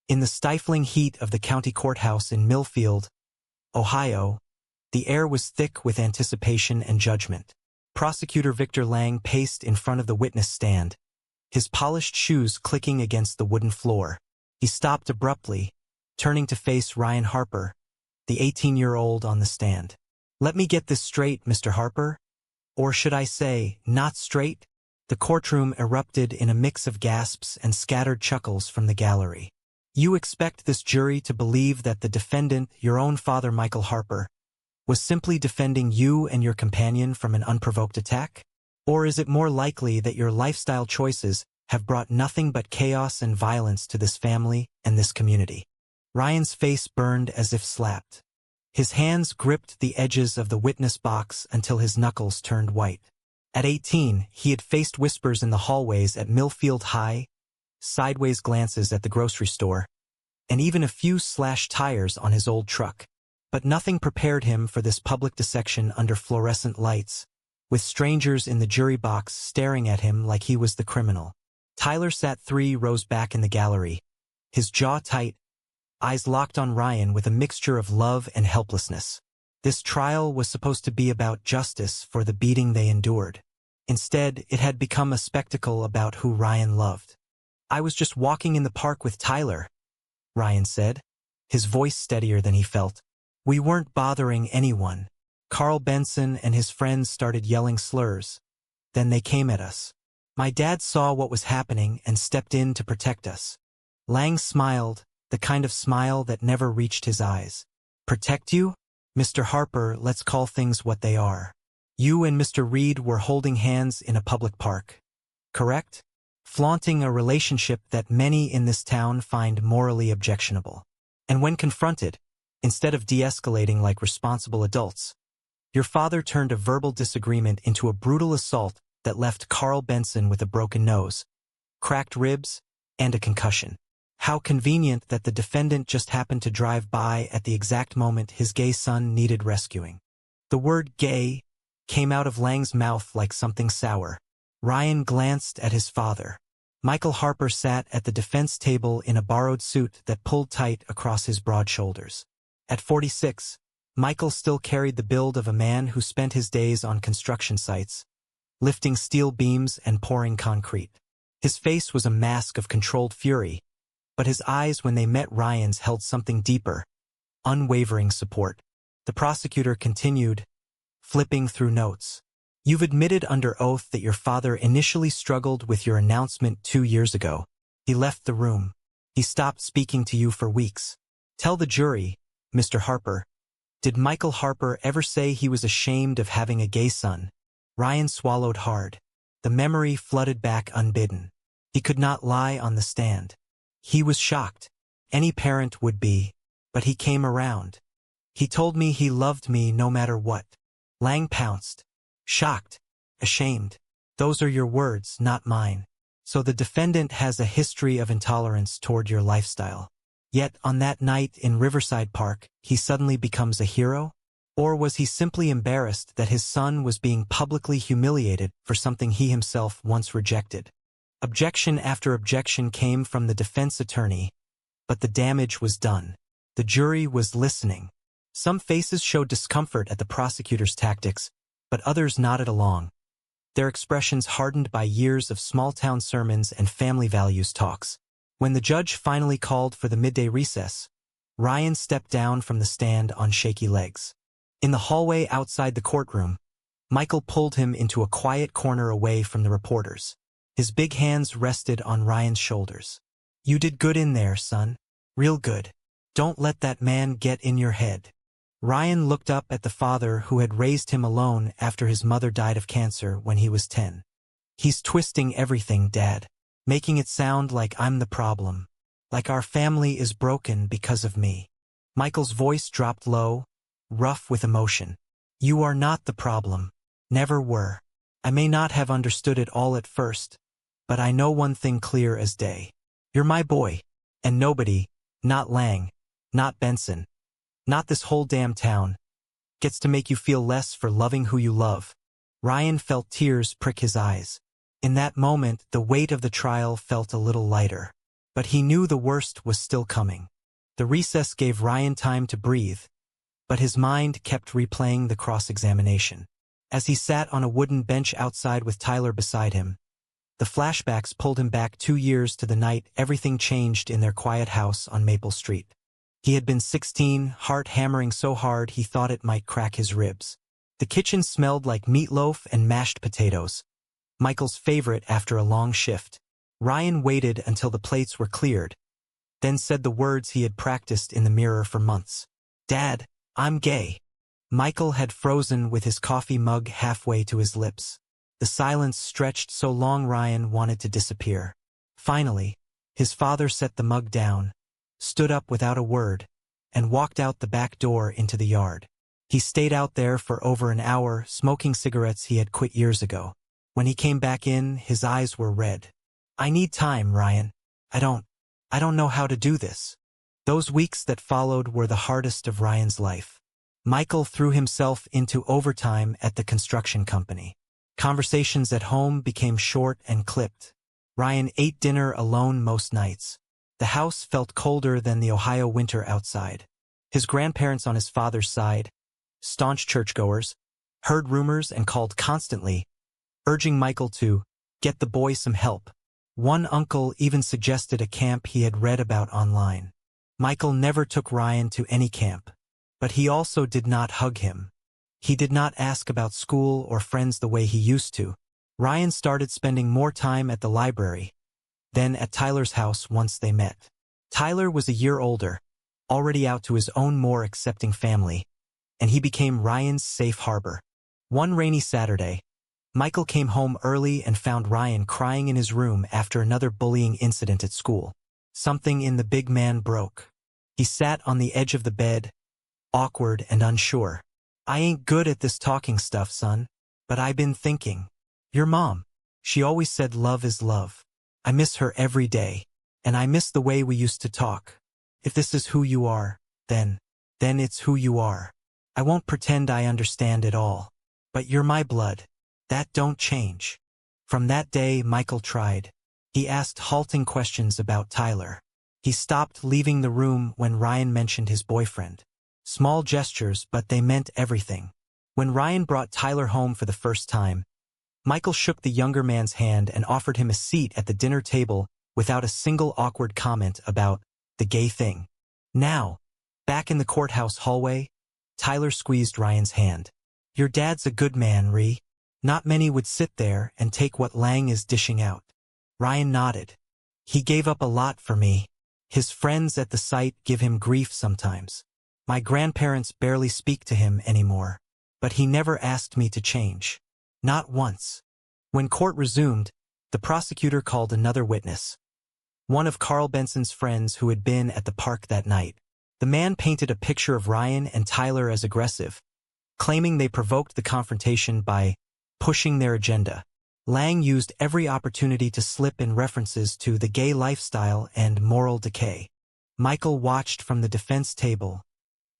In the stifling heat of the county courthouse in Millfield, Ohio, the air was thick with anticipation and judgment. Prosecutor Victor Lang paced in front of the witness stand, his polished shoes clicking against the wooden floor. He stopped abruptly, turning to face Ryan Harper, the 18-year-old on the stand. "Let me get this straight, Mr. Harper. Or should I say, not straight?" The courtroom erupted in a mix of gasps and scattered chuckles from the gallery. "You expect this jury to believe that the defendant, your own father Michael Harper, was simply defending you and your companion from an unprovoked attack? Or is it more likely that your lifestyle choices have brought nothing but chaos and violence to this family and this community?" Ryan's face burned as if slapped. His hands gripped the edges of the witness box until his knuckles turned white. At 18, he had faced whispers in the hallways at Millfield High, sideways glances at the grocery store, and even a few slashed tires on his old truck. But nothing prepared him for this public dissection under fluorescent lights, with strangers in the jury box staring at him like he was the criminal. Tyler sat 3 rows back in the gallery, his jaw tight, eyes locked on Ryan with a mixture of love and helplessness. This trial was supposed to be about justice for the beating they endured. Instead, it had become a spectacle about who Ryan loved. "I was just walking in the park with Tyler," Ryan said, his voice steadier than he felt. "We weren't bothering anyone. Carl Benson and his friends started yelling slurs. Then they came at us. My dad saw what was happening and stepped in to protect us." Lang smiled, the kind of smile that never reached his eyes. "Protect you? Mr. Harper, let's call things what they are. You and Mr. Reed were holding hands in a public park, correct? Flaunting a relationship that many in this town find morally objectionable. And when confronted, instead of de-escalating like responsible adults, your father turned a verbal disagreement into a brutal assault that left Carl Benson with a broken nose, cracked ribs, and a concussion. How convenient that the defendant just happened to drive by at the exact moment his gay son needed rescuing." The word gay came out of Lang's mouth like something sour. Ryan glanced at his father. Michael Harper sat at the defense table in a borrowed suit that pulled tight across his broad shoulders. At 46, Michael still carried the build of a man who spent his days on construction sites, lifting steel beams and pouring concrete. His face was a mask of controlled fury, but his eyes when they met Ryan's held something deeper, unwavering support. The prosecutor continued, flipping through notes. "You've admitted under oath that your father initially struggled with your announcement 2 years ago. He left the room. He stopped speaking to you for weeks. Tell the jury, Mr. Harper, did Michael Harper ever say he was ashamed of having a gay son?" Ryan swallowed hard. The memory flooded back unbidden. He could not lie on the stand. He was shocked. Any parent would be. But he came around. "He told me he loved me no matter what." Lang pounced. "Shocked. Ashamed. Those are your words, not mine. So the defendant has a history of intolerance toward your lifestyle. Yet on that night in Riverside Park, he suddenly becomes a hero? Or was he simply embarrassed that his son was being publicly humiliated for something he himself once rejected?" Objection after objection came from the defense attorney, but the damage was done. The jury was listening. Some faces showed discomfort at the prosecutor's tactics, but others nodded along, their expressions hardened by years of small-town sermons and family values talks. When the judge finally called for the midday recess, Ryan stepped down from the stand on shaky legs. In the hallway outside the courtroom, Michael pulled him into a quiet corner away from the reporters. His big hands rested on Ryan's shoulders. "You did good in there, son. Real good. Don't let that man get in your head." Ryan looked up at the father who had raised him alone after his mother died of cancer when he was 10. "He's twisting everything, Dad. Making it sound like I'm the problem. Like our family is broken because of me." Michael's voice dropped low, rough with emotion. "You are not the problem. Never were. I may not have understood it all at first, but I know one thing clear as day. You're my boy, and nobody, not Lang, not Benson, not this whole damn town, gets to make you feel less for loving who you love." Ryan felt tears prick his eyes. In that moment, the weight of the trial felt a little lighter. But he knew the worst was still coming. The recess gave Ryan time to breathe, but his mind kept replaying the cross-examination. As he sat on a wooden bench outside with Tyler beside him, the flashbacks pulled him back 2 years to the night everything changed in their quiet house on Maple Street. He had been 16, heart hammering so hard he thought it might crack his ribs. The kitchen smelled like meatloaf and mashed potatoes, Michael's favorite after a long shift. Ryan waited until the plates were cleared, then said the words he had practiced in the mirror for months. "Dad, I'm gay." Michael had frozen with his coffee mug halfway to his lips. The silence stretched so long Ryan wanted to disappear. Finally, his father set the mug down, stood up without a word, and walked out the back door into the yard. He stayed out there for over an hour, smoking cigarettes he had quit years ago. When he came back in, his eyes were red. "I need time, Ryan. I don't know how to do this." Those weeks that followed were the hardest of Ryan's life. Michael threw himself into overtime at the construction company. Conversations at home became short and clipped. Ryan ate dinner alone most nights. The house felt colder than the Ohio winter outside. His grandparents on his father's side, staunch churchgoers, heard rumors and called constantly, urging Michael to get the boy some help. One uncle even suggested a camp he had read about online. Michael never took Ryan to any camp, but he also did not hug him. He did not ask about school or friends the way he used to. Ryan started spending more time at the library, then at Tyler's house once they met. Tyler was a year older, already out to his own more accepting family, and he became Ryan's safe harbor. One rainy Saturday, Michael came home early and found Ryan crying in his room after another bullying incident at school. Something in the big man broke. He sat on the edge of the bed, awkward and unsure. "I ain't good at this talking stuff, son, but I been thinking. Your mom, she always said love is love. I miss her every day, and I miss the way we used to talk. If this is who you are, then it's who you are. I won't pretend I understand it all. But you're my blood. That don't change." From that day, Michael tried. He asked halting questions about Tyler. He stopped leaving the room when Ryan mentioned his boyfriend. Small gestures, but they meant everything. When Ryan brought Tyler home for the first time, Michael shook the younger man's hand and offered him a seat at the dinner table without a single awkward comment about the gay thing. Now, back in the courthouse hallway, Tyler squeezed Ryan's hand. "Your dad's a good man, Ree. Not many would sit there and take what Lang is dishing out." Ryan nodded. "He gave up a lot for me. His friends at the site give him grief sometimes. My grandparents barely speak to him anymore. But he never asked me to change. Not once." When court resumed, the prosecutor called another witness. One of Carl Benson's friends who had been at the park that night. The man painted a picture of Ryan and Tyler as aggressive, claiming they provoked the confrontation by pushing their agenda. Lang used every opportunity to slip in references to the gay lifestyle and moral decay. Michael watched from the defense table,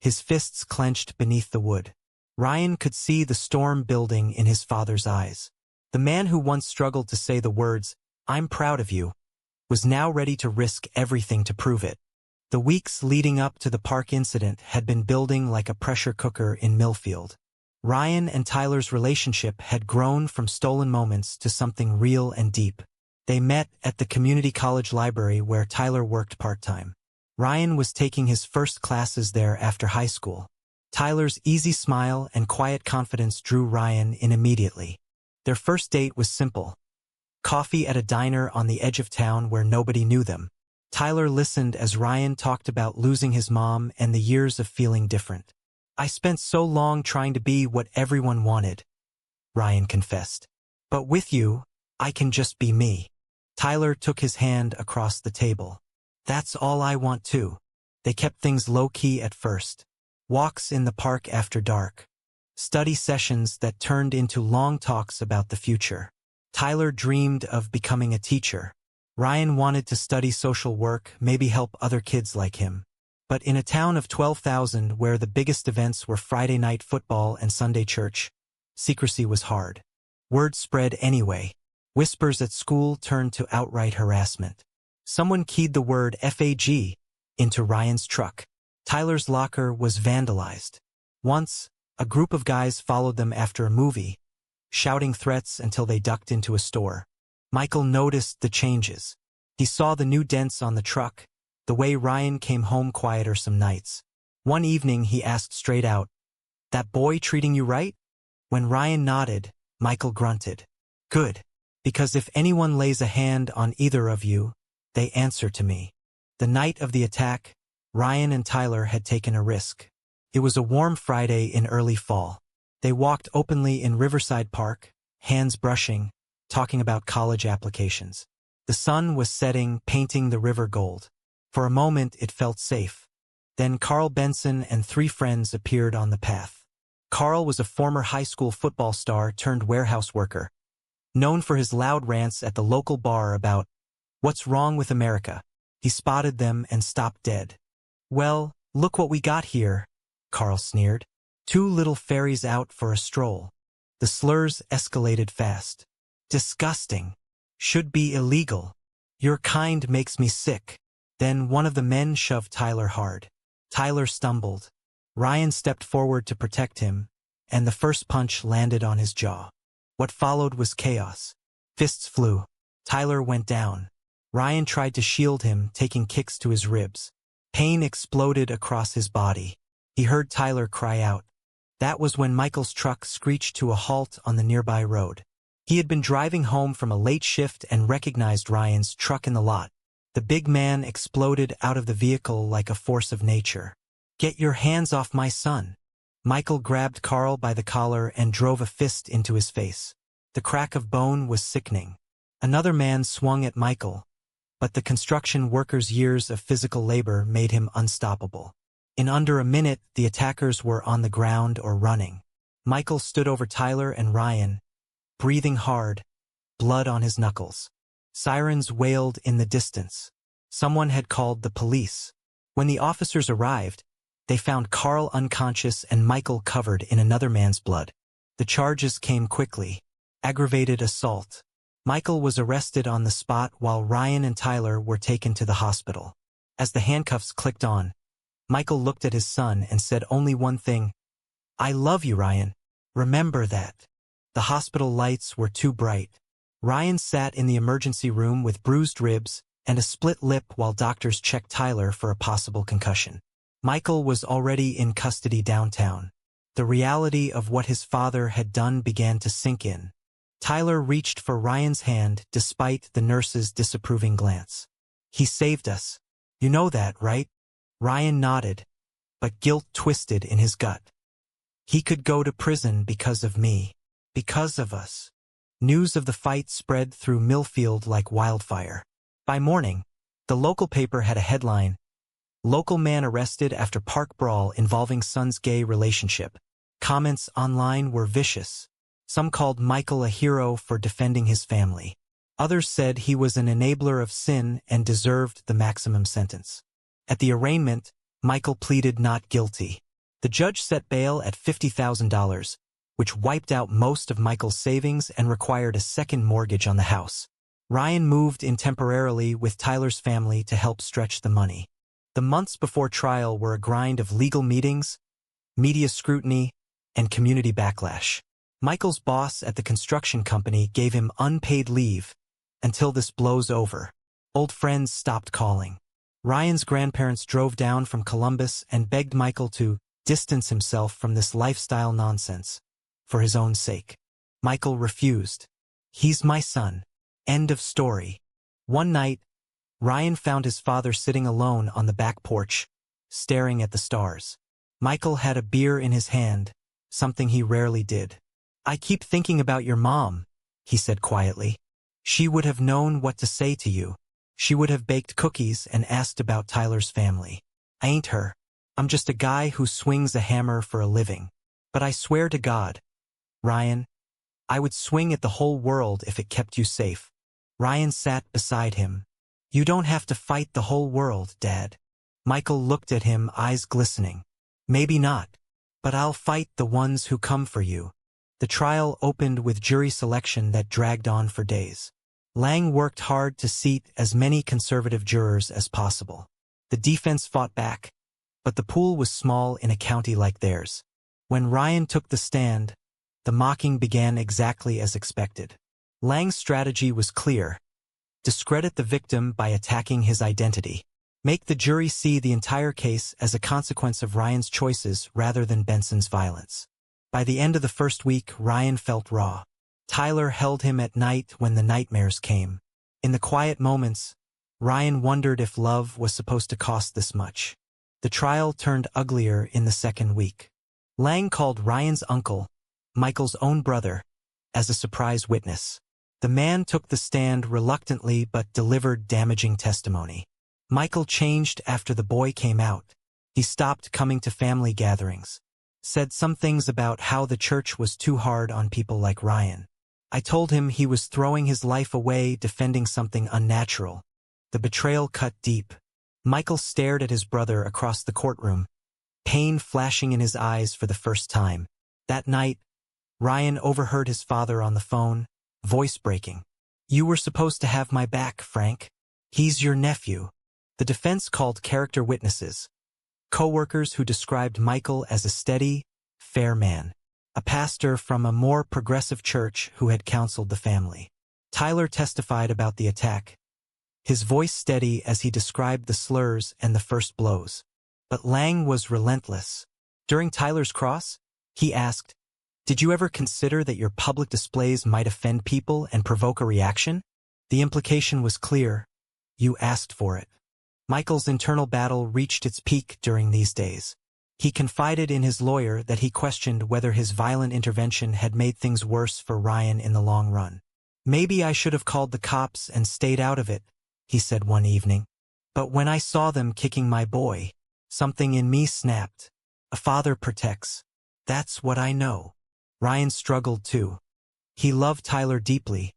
his fists clenched beneath the wood. Ryan could see the storm building in his father's eyes. The man who once struggled to say the words, "I'm proud of you," was now ready to risk everything to prove it. The weeks leading up to the park incident had been building like a pressure cooker in Millfield. Ryan and Tyler's relationship had grown from stolen moments to something real and deep. They met at the community college library where Tyler worked part-time. Ryan was taking his first classes there after high school. Tyler's easy smile and quiet confidence drew Ryan in immediately. Their first date was simple. Coffee at a diner on the edge of town where nobody knew them. Tyler listened as Ryan talked about losing his mom and the years of feeling different. "I spent so long trying to be what everyone wanted," Ryan confessed. "But with you, I can just be me." Tyler took his hand across the table. "That's all I want too." They kept things low-key at first. Walks in the park after dark. Study sessions that turned into long talks about the future. Tyler dreamed of becoming a teacher. Ryan wanted to study social work, maybe help other kids like him. But in a town of 12,000 where the biggest events were Friday night football and Sunday church, secrecy was hard. Word spread anyway. Whispers at school turned to outright harassment. Someone keyed the word FAG into Ryan's truck. Tyler's locker was vandalized. Once, a group of guys followed them after a movie, shouting threats until they ducked into a store. Michael noticed the changes. He saw the new dents on the truck, the way Ryan came home quieter some nights. One evening he asked straight out, "That boy treating you right?" When Ryan nodded, Michael grunted. "Good. Because if anyone lays a hand on either of you, they answer to me." The night of the attack, Ryan and Tyler had taken a risk. It was a warm Friday in early fall. They walked openly in Riverside Park, hands brushing, talking about college applications. The sun was setting, painting the river gold. For a moment it felt safe. Then Carl Benson and 3 friends appeared on the path. Carl was a former high school football star turned warehouse worker, known for his loud rants at the local bar about what's wrong with America. He spotted them and stopped dead. "Well, look what we got here," Carl sneered. 2 little fairies out for a stroll. The slurs escalated fast. "Disgusting. Should be illegal. Your kind makes me sick." Then one of the men shoved Tyler hard. Tyler stumbled. Ryan stepped forward to protect him, and the first punch landed on his jaw. What followed was chaos. Fists flew. Tyler went down. Ryan tried to shield him, taking kicks to his ribs. Pain exploded across his body. He heard Tyler cry out. That was when Michael's truck screeched to a halt on the nearby road. He had been driving home from a late shift and recognized Ryan's truck in the lot. The big man exploded out of the vehicle like a force of nature. "Get your hands off my son." Michael grabbed Carl by the collar and drove a fist into his face. The crack of bone was sickening. Another man swung at Michael, but the construction worker's years of physical labor made him unstoppable. In under a minute, the attackers were on the ground or running. Michael stood over Tyler and Ryan, breathing hard, blood on his knuckles. Sirens wailed in the distance. Someone had called the police. When the officers arrived, they found Carl unconscious and Michael covered in another man's blood. The charges came quickly. Aggravated assault. Michael was arrested on the spot while Ryan and Tyler were taken to the hospital. As the handcuffs clicked on, Michael looked at his son and said only one thing, "I love you, Ryan. Remember that." The hospital lights were too bright. Ryan sat in the emergency room with bruised ribs and a split lip while doctors checked Tyler for a possible concussion. Michael was already in custody downtown. The reality of what his father had done began to sink in. Tyler reached for Ryan's hand despite the nurse's disapproving glance. "He saved us. You know that, right?" Ryan nodded, but guilt twisted in his gut. "He could go to prison because of me. Because of us." News of the fight spread through Millfield like wildfire. By morning, the local paper had a headline, "Local man arrested after park brawl involving son's gay relationship." Comments online were vicious. Some called Michael a hero for defending his family. Others said he was an enabler of sin and deserved the maximum sentence. At the arraignment, Michael pleaded not guilty. The judge set bail at $50,000, which wiped out most of Michael's savings and required a second mortgage on the house. Ryan moved in temporarily with Tyler's family to help stretch the money. The months before trial were a grind of legal meetings, media scrutiny, and community backlash. Michael's boss at the construction company gave him unpaid leave until this blows over. Old friends stopped calling. Ryan's grandparents drove down from Columbus and begged Michael to distance himself from this lifestyle nonsense. For his own sake. Michael refused. "He's my son. End of story." One night, Ryan found his father sitting alone on the back porch, staring at the stars. Michael had a beer in his hand, something he rarely did. "I keep thinking about your mom," he said quietly. "She would have known what to say to you. She would have baked cookies and asked about Tyler's family. I ain't her. I'm just a guy who swings a hammer for a living. But I swear to God, Ryan, I would swing at the whole world if it kept you safe." Ryan sat beside him. "You don't have to fight the whole world, Dad." Michael looked at him, eyes glistening. "Maybe not, but I'll fight the ones who come for you." The trial opened with jury selection that dragged on for days. Lang worked hard to seat as many conservative jurors as possible. The defense fought back, but the pool was small in a county like theirs. When Ryan took the stand, the mocking began exactly as expected. Lang's strategy was clear: discredit the victim by attacking his identity. Make the jury see the entire case as a consequence of Ryan's choices rather than Benson's violence. By the end of the first week, Ryan felt raw. Tyler held him at night when the nightmares came. In the quiet moments, Ryan wondered if love was supposed to cost this much. The trial turned uglier in the second week. Lang called Ryan's uncle, Michael's own brother, as a surprise witness. The man took the stand reluctantly but delivered damaging testimony. Michael changed after the boy came out. He stopped coming to family gatherings. Said some things about how the church was too hard on people like Ryan. I told him he was throwing his life away defending something unnatural. The betrayal cut deep. Michael stared at his brother across the courtroom, pain flashing in his eyes for the first time. That night, Ryan overheard his father on the phone, voice breaking. "You were supposed to have my back, Frank. He's your nephew." The defense called character witnesses, co-workers who described Michael as a steady, fair man, a pastor from a more progressive church who had counseled the family. Tyler testified about the attack, his voice steady as he described the slurs and the first blows. But Lang was relentless. During Tyler's cross, he asked, "Did you ever consider that your public displays might offend people and provoke a reaction?" The implication was clear: you asked for it. Michael's internal battle reached its peak during these days. He confided in his lawyer that he questioned whether his violent intervention had made things worse for Ryan in the long run. "Maybe I should have called the cops and stayed out of it," he said one evening. "But when I saw them kicking my boy, something in me snapped. A father protects. That's what I know." Ryan struggled too. He loved Tyler deeply,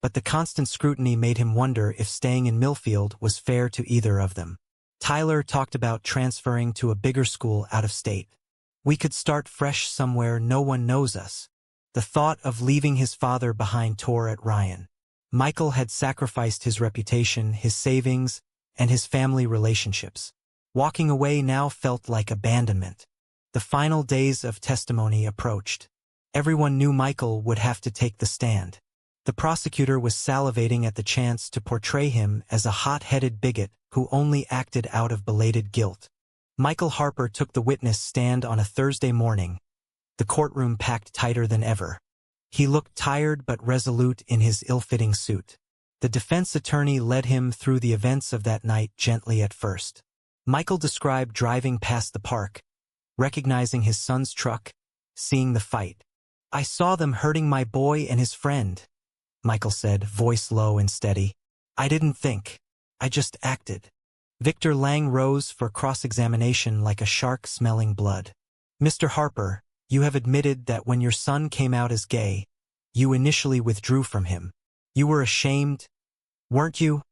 but the constant scrutiny made him wonder if staying in Millfield was fair to either of them. Tyler talked about transferring to a bigger school out of state. "We could start fresh somewhere no one knows us." The thought of leaving his father behind tore at Ryan. Michael had sacrificed his reputation, his savings, and his family relationships. Walking away now felt like abandonment. The final days of testimony approached. Everyone knew Michael would have to take the stand. The prosecutor was salivating at the chance to portray him as a hot-headed bigot who only acted out of belated guilt. Michael Harper took the witness stand on a Thursday morning, the courtroom packed tighter than ever. He looked tired but resolute in his ill-fitting suit. The defense attorney led him through the events of that night gently at first. Michael described driving past the park, recognizing his son's truck, seeing the fight. "I saw them hurting my boy and his friend," Michael said, voice low and steady. "I didn't think. I just acted." Victor Lang rose for cross-examination like a shark smelling blood. "Mr. Harper, you have admitted that when your son came out as gay, you initially withdrew from him. You were ashamed, weren't you?"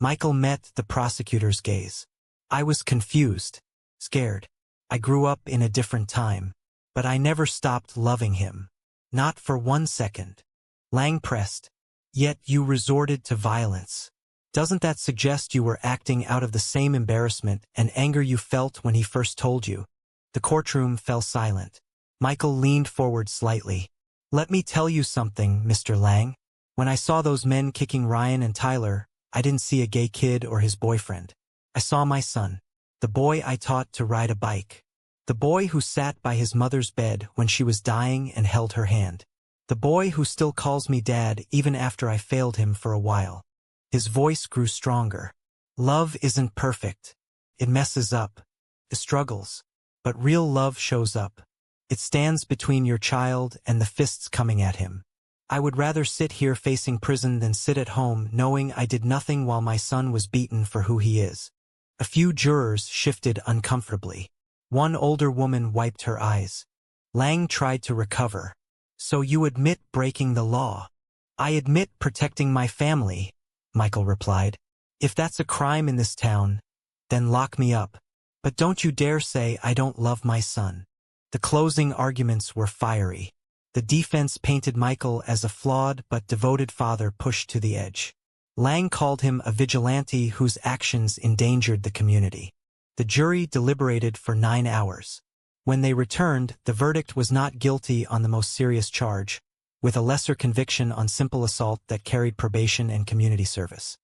Michael met the prosecutor's gaze. "I was confused, scared. I grew up in a different time, but I never stopped loving him. Not for 1 second." Lang pressed, "Yet you resorted to violence. Doesn't that suggest you were acting out of the same embarrassment and anger you felt when he first told you?" The courtroom fell silent. Michael leaned forward slightly. "Let me tell you something, Mr. Lang. When I saw those men kicking Ryan and Tyler, I didn't see a gay kid or his boyfriend. I saw my son, the boy I taught to ride a bike, the boy who sat by his mother's bed when she was dying and held her hand, the boy who still calls me Dad even after I failed him for a while." His voice grew stronger. "Love isn't perfect. It messes up. It struggles. But real love shows up. It stands between your child and the fists coming at him. I would rather sit here facing prison than sit at home knowing I did nothing while my son was beaten for who he is." A few jurors shifted uncomfortably. One older woman wiped her eyes. Lang tried to recover. "So you admit breaking the law?" "I admit protecting my family," Michael replied. "If that's a crime in this town, then lock me up. But don't you dare say I don't love my son." The closing arguments were fiery. The defense painted Michael as a flawed but devoted father pushed to the edge. Lang called him a vigilante whose actions endangered the community. The jury deliberated for 9 hours. When they returned, the verdict was not guilty on the most serious charge, with a lesser conviction on simple assault that carried probation and community service.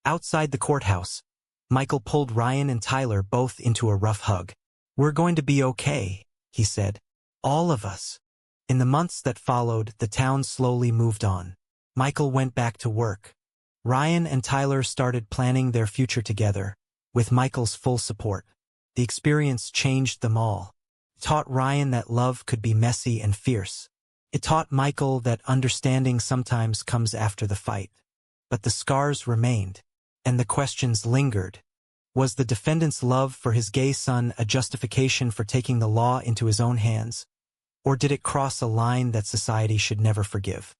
Outside the courthouse, Michael pulled Ryan and Tyler both into a rough hug. "We're going to be okay," he said. "All of us." In the months that followed, the town slowly moved on. Michael went back to work. Ryan and Tyler started planning their future together, with Michael's full support. The experience changed them all. It taught Ryan that love could be messy and fierce. It taught Michael that understanding sometimes comes after the fight. But the scars remained, and the questions lingered. Was the defendant's love for his gay son a justification for taking the law into his own hands? Or did it cross a line that society should never forgive?